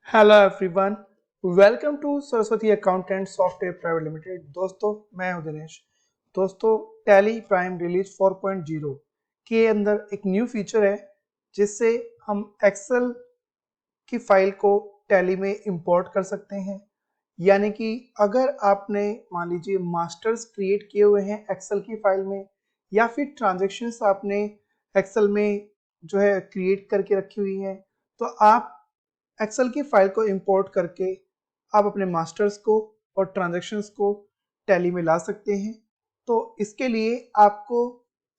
Hello everyone, welcome to Saraswati accountant software private limited. दोस्तों, मैं हूं दिनेश। दोस्तों, टैली प्राइम रिलीज 4.0 के अंदर एक न्यू फीचर है जिससे हम एक्सेल की फाइल को टैली में इंपोर्ट कर सकते हैं। यानी कि अगर आपने मान लीजिए मास्टर्स क्रिएट किए हुए हैं एक्सेल की फाइल में, या फिर ट्रांजैक्शंस आपने एक्सेल में जो है क्रिएट करके रखी हुई हैं, तो आप एक्सेल की फाइल को इंपोर्ट करके आप अपने मास्टर्स को और ट्रांजैक्शंस को टैली में ला सकते हैं। तो इसके लिए आपको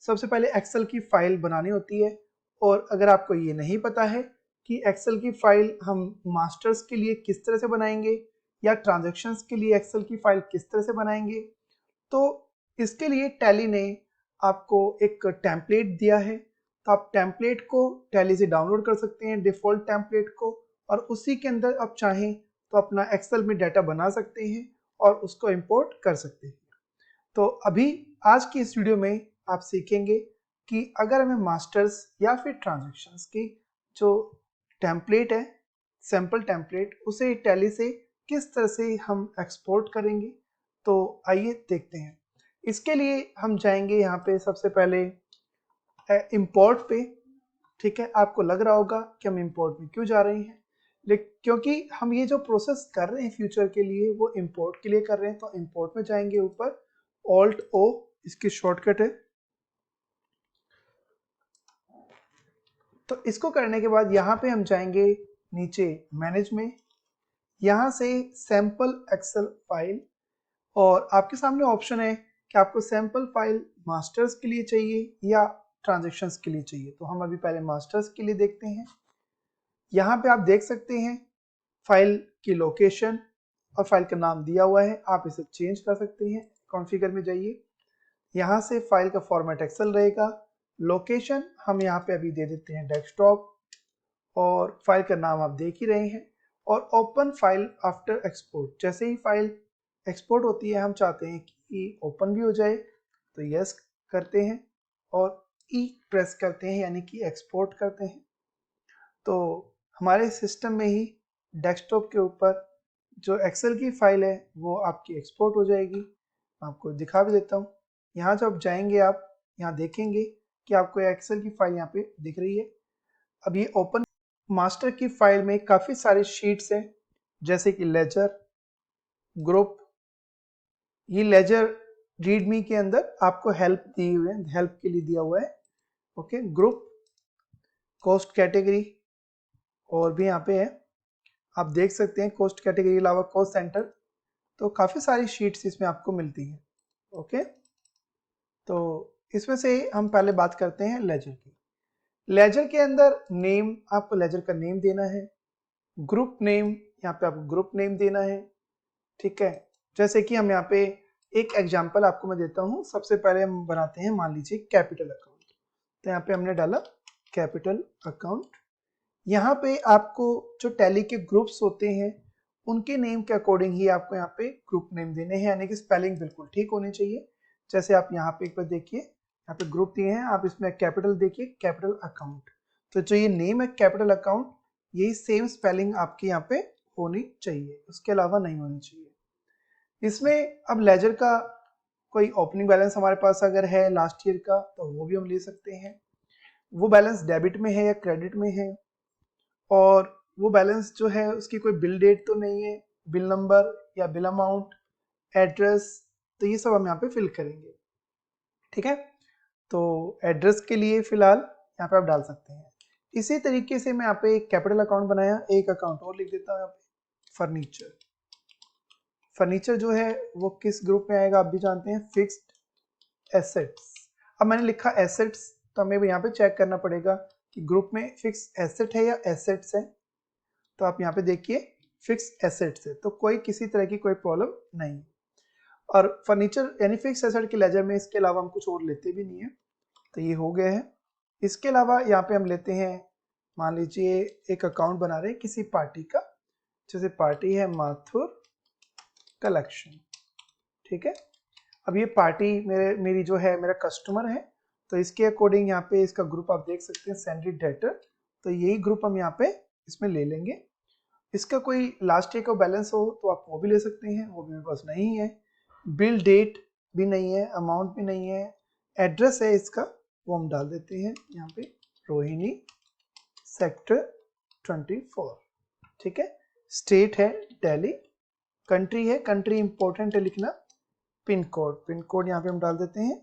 सबसे पहले एक्सेल की फाइल बनानी होती है, और अगर आपको ये नहीं पता है कि एक्सेल की फाइल हम मास्टर्स के लिए किस तरह से बनाएंगे या ट्रांजैक्शंस के लिए एक्सेल की फाइल किस तरह से बनाएंगे, तो इसके लिए टैली ने आपको एक टेम्पलेट दिया है। तो आप टेम्पलेट को टैली से डाउनलोड कर सकते हैं, डिफ़ॉल्ट टेम्पलेट को, और उसी के अंदर आप चाहें तो अपना एक्सेल में डाटा बना सकते हैं और उसको इंपोर्ट कर सकते हैं। तो अभी आज की इस वीडियो में आप सीखेंगे कि अगर हमें मास्टर्स या फिर ट्रांजैक्शंस की जो टेम्पलेट है, सैम्पल टेम्पलेट, उसे टैली से किस तरह से हम एक्सपोर्ट करेंगे। तो आइए देखते हैं। इसके लिए हम जाएंगे यहाँ पे सबसे पहले इंपोर्ट पे। ठीक है, आपको लग रहा होगा कि हम इंपोर्ट में क्यों जा रहे हैं, लेकिन क्योंकि हम ये जो प्रोसेस कर रहे हैं फ्यूचर के लिए वो इंपोर्ट के लिए कर रहे हैं। तो इंपोर्ट में जाएंगे, ऊपर ऑल्ट ओ इसकी शॉर्टकट है। तो इसको करने के बाद यहाँ पे हम जाएंगे नीचे मैनेज में, यहाँ से सैंपल एक्सेल फाइल, और आपके सामने ऑप्शन है कि आपको सैंपल फाइल मास्टर्स के लिए चाहिए या ट्रांजैक्शंस के लिए चाहिए। तो हम अभी पहले मास्टर्स के लिए देखते हैं। यहाँ पे आप देख सकते हैं फाइल की लोकेशन और फाइल का नाम दिया हुआ है। आप इसे चेंज कर सकते हैं। कॉन्फ़िगर में जाइए, यहाँ से फाइल का फॉर्मेट एक्सेल रहेगा। लोकेशन हम यहाँ पे अभी दे देते हैं डेस्कटॉप, और फाइल का नाम आप देख ही रहे हैं। और ओपन फाइल आफ्टर एक्सपोर्ट, जैसे ही फाइल एक्सपोर्ट होती है हम चाहते हैं कि ओपन भी हो जाए, तो यस करते हैं और ई प्रेस करते हैं, यानी कि एक्सपोर्ट करते हैं। तो हमारे सिस्टम में ही डेस्कटॉप के ऊपर जो एक्सेल की फाइल है वो आपकी एक्सपोर्ट हो जाएगी। आपको दिखा भी देता हूँ। यहाँ जब जाएंगे आप यहाँ देखेंगे कि आपको एक्सेल की फाइल यहाँ पे दिख रही है। अब ये ओपन मास्टर की फाइल में काफ़ी सारे शीट्स हैं, जैसे कि लेजर, ग्रुप। ये लेजर रीडमी के अंदर आपको हेल्प दी हुई है, हेल्प के लिए दिया हुआ है। ओके, ग्रुप, कॉस्ट कैटेगरी, और भी यहाँ पे है, आप देख सकते हैं कॉस्ट कैटेगरी के अलावा कॉस्ट सेंटर। तो काफ़ी सारी शीट्स इसमें आपको मिलती हैं। ओके, तो इसमें से हम पहले बात करते हैं लेजर की। लेजर के अंदर नेम, आपको लेजर का नेम देना है। ग्रुप नेम, यहाँ पे आपको ग्रुप नेम देना है। ठीक है, जैसे कि हम यहाँ पे एक एग्जांपल आपको मैं देता हूँ। सबसे पहले हम बनाते हैं, मान लीजिए कैपिटल अकाउंट। तो यहाँ पे हमने डाला कैपिटल अकाउंट। यहाँ पे आपको जो टैली के ग्रुप्स होते हैं उनके नेम के अकॉर्डिंग ही आपको यहाँ पे ग्रुप नेम देने हैं, यानी कि स्पेलिंग बिल्कुल ठीक होनी चाहिए। जैसे आप यहाँ पे एक बार देखिए, यहाँ पे ग्रुप दिए हैं, आप इसमें कैपिटल देखिए, कैपिटल अकाउंट। तो जो ये नेम है कैपिटल अकाउंट, यही सेम स्पेलिंग आपकी यहाँ पे होनी चाहिए, उसके अलावा नहीं होनी चाहिए। इसमें अब लेजर का कोई ओपनिंग बैलेंस हमारे पास अगर है लास्ट ईयर का, तो वो भी हम ले सकते हैं। वो बैलेंस डेबिट में है या क्रेडिट में है, और वो बैलेंस जो है उसकी कोई बिल डेट तो नहीं है, बिल नंबर या बिल अमाउंट, एड्रेस। तो ये सब हम यहाँ पे फिल करेंगे। ठीक है, तो एड्रेस के लिए फिलहाल यहाँ पे आप डाल सकते हैं। इसी तरीके से मैं यहाँ पे एक कैपिटल अकाउंट बनाया, एक अकाउंट और लिख देता हूँ यहाँ पे, फर्नीचर। फर्नीचर जो है वो किस ग्रुप में आएगा आप भी जानते हैं, फिक्स्ड एसेट्स। अब मैंने लिखा एसेट्स, तो हमें यहाँ पे चेक करना पड़ेगा कि ग्रुप में फिक्स एसेट है या एसेट्स है। तो आप यहाँ पे देखिए फिक्स एसेट्स है, तो कोई किसी तरह की कोई प्रॉब्लम नहीं। और फर्नीचर यानी फिक्स एसेट के लेजर में इसके अलावा हम कुछ और लेते भी नहीं है। तो ये हो गया है। इसके अलावा यहाँ पे हम लेते हैं, मान लीजिए एक अकाउंट बना रहे हैं किसी पार्टी का, जैसे पार्टी है माथुर कलेक्शन। ठीक है, अब ये पार्टी मेरी जो है मेरा कस्टमर है, तो इसके अकॉर्डिंग यहाँ पे इसका ग्रुप आप देख सकते हैं, सैंडरी डेटर। तो यही ग्रुप हम यहाँ पे इसमें ले लेंगे। इसका कोई लास्ट ईयर का बैलेंस हो तो आप वो भी ले सकते हैं, वो भी मेरे पास नहीं है। बिल डेट भी नहीं है, अमाउंट भी नहीं है। एड्रेस है इसका, वो हम डाल देते हैं यहाँ पे, रोहिणी सेक्टर 24, ठीक है। स्टेट है दिल्ली, कंट्री है, कंट्री इंपॉर्टेंट है लिखना, पिन कोड यहाँ पे हम डाल देते हैं।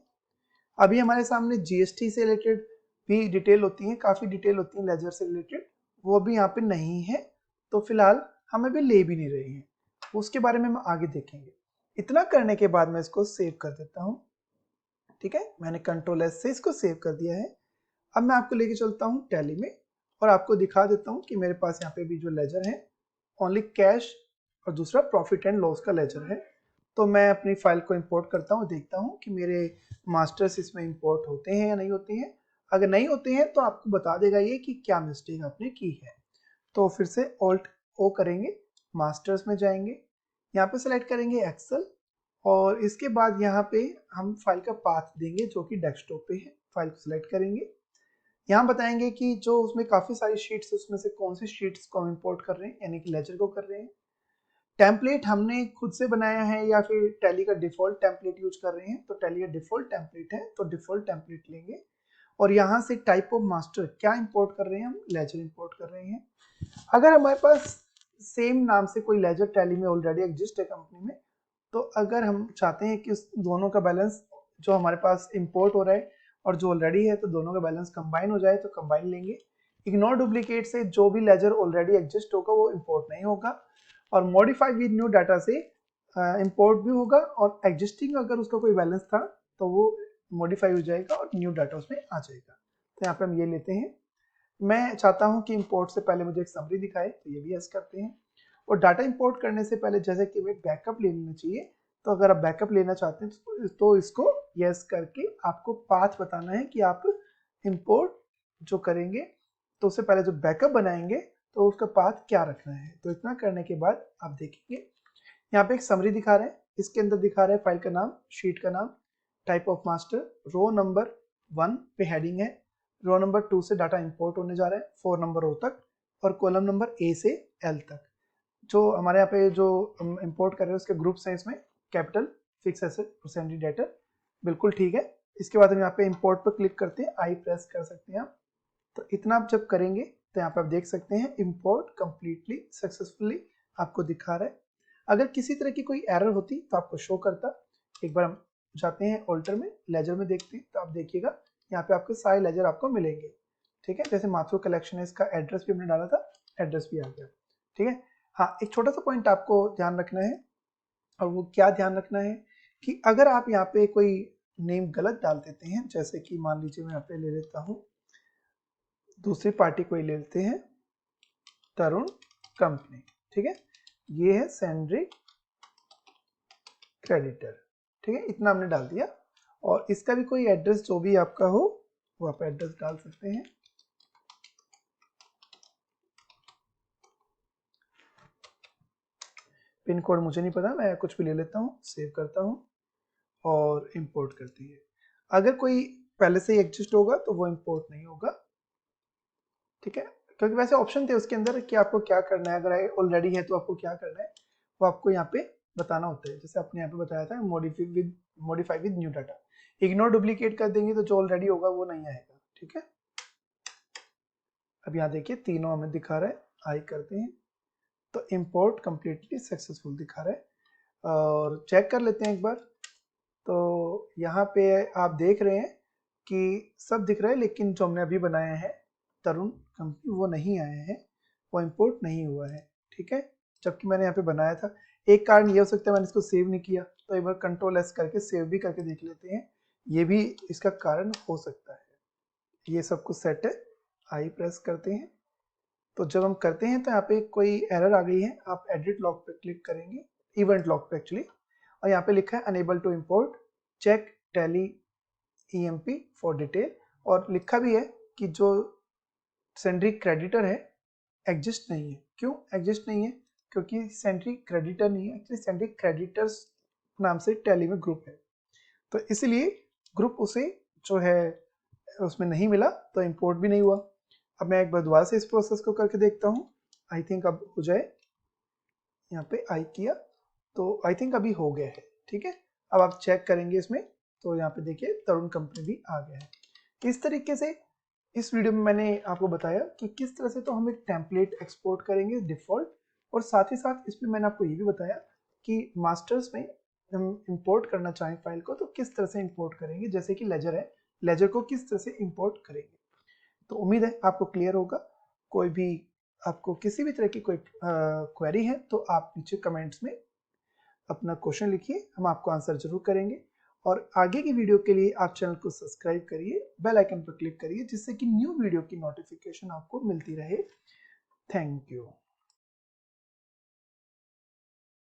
अभी हमारे सामने जीएसटी से रिलेटेड भी डिटेल होती है, काफ़ी डिटेल होती है लेजर से रिलेटेड, वो भी यहाँ पे नहीं है, तो फिलहाल हम अभी ले भी नहीं रहे हैं, उसके बारे में हम आगे देखेंगे। इतना करने के बाद मैं इसको सेव कर देता हूँ, ठीक है। मैंने कंट्रोल एस से इसको सेव कर दिया है। अब मैं आपको लेके चलता हूँ टैली में और आपको दिखा देता हूँ कि मेरे पास यहाँ पे भी जो लेजर है ओनली कैश और दूसरा प्रॉफिट एंड लॉस का लेजर है। तो मैं अपनी फाइल को इंपोर्ट करता हूँ, देखता हूँ कि मेरे मास्टर्स इसमें इंपोर्ट होते हैं या नहीं होते हैं। अगर नहीं होते हैं तो आपको बता देगा ये कि क्या मिस्टेक आपने की है। तो फिर से ऑल्ट ओ करेंगे, मास्टर्स में जाएंगे, यहाँ पे सेलेक्ट करेंगे एक्सेल और इसके बाद यहाँ पे हम फाइल का पाथ देंगे जो कि डेस्कटॉप पे है। फाइल को सिलेक्ट करेंगे, यहाँ बताएंगे कि जो उसमें काफ़ी सारी शीट्स, उसमें से कौन सी शीट्स को हम इंपोर्ट कर रहे हैं, यानी कि लेजर को कर रहे हैं। टेम्पलेट हमने खुद से बनाया है या फिर टैली का डिफॉल्ट टेम्पलेट यूज कर रहे हैं, तो टैली का डिफॉल्ट टेम्पलेट है तो डिफॉल्ट टेम्पलेट लेंगे। और यहाँ से टाइप ऑफ मास्टर क्या इंपोर्ट कर रहे हैं, हम लेजर इंपोर्ट कर रहे हैं। अगर हमारे पास सेम नाम से कोई लेजर टैली में ऑलरेडी एग्जिस्ट है कंपनी में, तो अगर हम चाहते हैं कि उस दोनों का बैलेंस जो हमारे पास इंपोर्ट हो रहा है और जो ऑलरेडी है, तो दोनों का बैलेंस कंबाइन हो जाए तो कंबाइन लेंगे। इग्नोर डुप्लीकेट से जो भी लेजर ऑलरेडी एग्जिस्ट होगा वो इंपोर्ट नहीं होगा, और मॉडिफाई विद न्यू डाटा से इंपोर्ट भी होगा, और एग्जिस्टिंग अगर उसका कोई बैलेंस था तो वो मॉडिफाई हो जाएगा और न्यू डाटा उसमें आ जाएगा। तो यहाँ पे हम ये लेते हैं। मैं चाहता हूँ कि इंपोर्ट से पहले मुझे एक समरी दिखाए, तो ये भी यस करते हैं। और डाटा इंपोर्ट करने से पहले जैसे कि एक बैकअप ले लेना चाहिए, तो अगर आप बैकअप लेना चाहते हैं तो इसको यस करके आपको पाथ बताना है कि आप इंपोर्ट जो करेंगे तो उससे पहले जो बैकअप बनाएंगे तो उसका पाथ क्या रखना है। तो इतना करने के बाद आप देखेंगे यहाँ पे एक समरी दिखा रहे हैं, इसके अंदर दिखा रहे हैं फाइल का नाम, शीट का नाम, type of master, row number 1 पे हेडिंग है, रो नंबर 2 से डाटा इंपोर्ट होने जा रहा है 4 नंबर रो तक, और कॉलम नंबर ए से एल तक। जो हमारे यहाँ पे जो हम इंपोर्ट कर रहे हैं उसके ग्रुप्स हैं इसमें, कैपिटल, फिक्स एसेट और सेंडरी डेटर, बिल्कुल ठीक है। इसके बाद हम यहाँ पे इंपोर्ट पर क्लिक करते हैं, आई प्रेस कर सकते हैं आप। तो इतना आप जब करेंगे तो यहाँ पे आप देख सकते हैं इंपोर्ट कंप्लीटली सक्सेसफुली आपको दिखा रहा है। अगर किसी तरह की कोई एरर होती तो आपको शो करता। एक बार हम जाते हैं ऑल्टर में, लेजर में देखते हैं, तो आप देखिएगा यहाँ पे आपके सारे लेजर आपको मिलेंगे, ठीक है। जैसे माथुर कलेक्शन है, इसका एड्रेस भी हमने डाला था, एड्रेस भी आ गया, ठीक है। हाँ, एक छोटा सा पॉइंट आपको ध्यान रखना है, और वो क्या ध्यान रखना है कि अगर आप यहाँ पे कोई नेम गलत डाल देते हैं, जैसे कि मान लीजिए मैं यहाँ पे ले लेता हूँ, दूसरी पार्टी को ही ले लेते हैं, तरुण कंपनी, ठीक है, ये है सेंड्री क्रेडिटर, ठीक है। इतना हमने डाल दिया, और इसका भी कोई एड्रेस जो भी आपका हो वो आप एड्रेस डाल सकते हैं। पिन कोड मुझे नहीं पता, मैं कुछ भी ले लेता हूँ, सेव करता हूँ और इंपोर्ट करती है। अगर कोई पहले से ही एग्जिस्ट होगा तो वो इंपोर्ट नहीं होगा, ठीक है, क्योंकि वैसे ऑप्शन थे उसके अंदर कि आपको क्या करना है, अगर ऑलरेडी है तो आपको क्या करना है वो आपको यहाँ पे बताना होता है। जैसे आपने यहाँ पे बताया था modify with new data, ignore duplicate कर देंगे तो जो ऑलरेडी होगा वो नहीं आएगा, ठीक है। अब यहाँ देखिए तीनों हमें दिखा रहा है, आई करते हैं तो इंपोर्ट कंप्लीटली सक्सेसफुल दिखा रहा है। और चेक कर लेते हैं एक बार, तो यहाँ पे आप देख रहे हैं कि सब दिख रहा है, लेकिन जो हमने अभी बनाया है तरुण कंपनी वो नहीं आया है, वो इंपोर्ट नहीं हुआ है, ठीक है, जबकि मैंने यहाँ पे बनाया था। एक कारण ये हो सकता है मैंने इसको सेव नहीं किया, तो एक बार कंट्रोल एस करके सेव भी करके देख लेते हैं, ये भी इसका कारण हो सकता है। ये सब कुछ सेट है, आई प्रेस करते हैं, तो जब हम करते हैं तो यहाँ पे कोई एरर आ गई है, आप एडिट लॉग पे क्लिक करेंगे, इवेंट लॉग पे एक्चुअली, और यहाँ पे लिखा है unable to import, check Tally EMP for detail, और लिखा भी है कि जो सेंड्री क्रेडिटर है एग्जिस्ट नहीं है। क्यों एग्जिस्ट नहीं है? क्योंकि सेंड्री क्रेडिटर नहीं है, एक्चुअली सेंड्री क्रेडिटर्स नाम से टैली में ग्रुप है, तो इसलिए ग्रुप उसे जो है उसमें नहीं मिला, तो इंपोर्ट भी नहीं हुआ। अब मैं एक बार दोबारा से इस प्रोसेस को करके देखता हूँ, आई थिंक अब हो जाए। यहाँ पे आई किया तो आई थिंक अभी हो गया है। ठीक है, अब आप चेक करेंगे इसमें तो यहाँ पे देखिए तरुण कंपनी भी आ गया है। इस तरीके से इस वीडियो में मैंने आपको बताया कि किस तरह से तो हम एक टेम्पलेट एक्सपोर्ट करेंगे डिफ़ॉल्ट, और साथ ही साथ इसमें मैंने आपको ये भी बताया कि मास्टर्स में हम इंपोर्ट करना चाहें फाइल को तो किस तरह से इंपोर्ट करेंगे, जैसे कि लेजर है, लेजर को किस तरह से इंपोर्ट करेंगे। तो उम्मीद है आपको क्लियर होगा। कोई भी आपको किसी भी तरह की कोई क्वेरी है तो आप नीचे कमेंट्स में अपना क्वेश्चन लिखिए, हम आपको आंसर जरूर करेंगे। और आगे की वीडियो के लिए आप चैनल को सब्सक्राइब करिए, बेल आइकन पर क्लिक करिए जिससे कि न्यू वीडियो की नोटिफिकेशन आपको मिलती रहे। Thank you.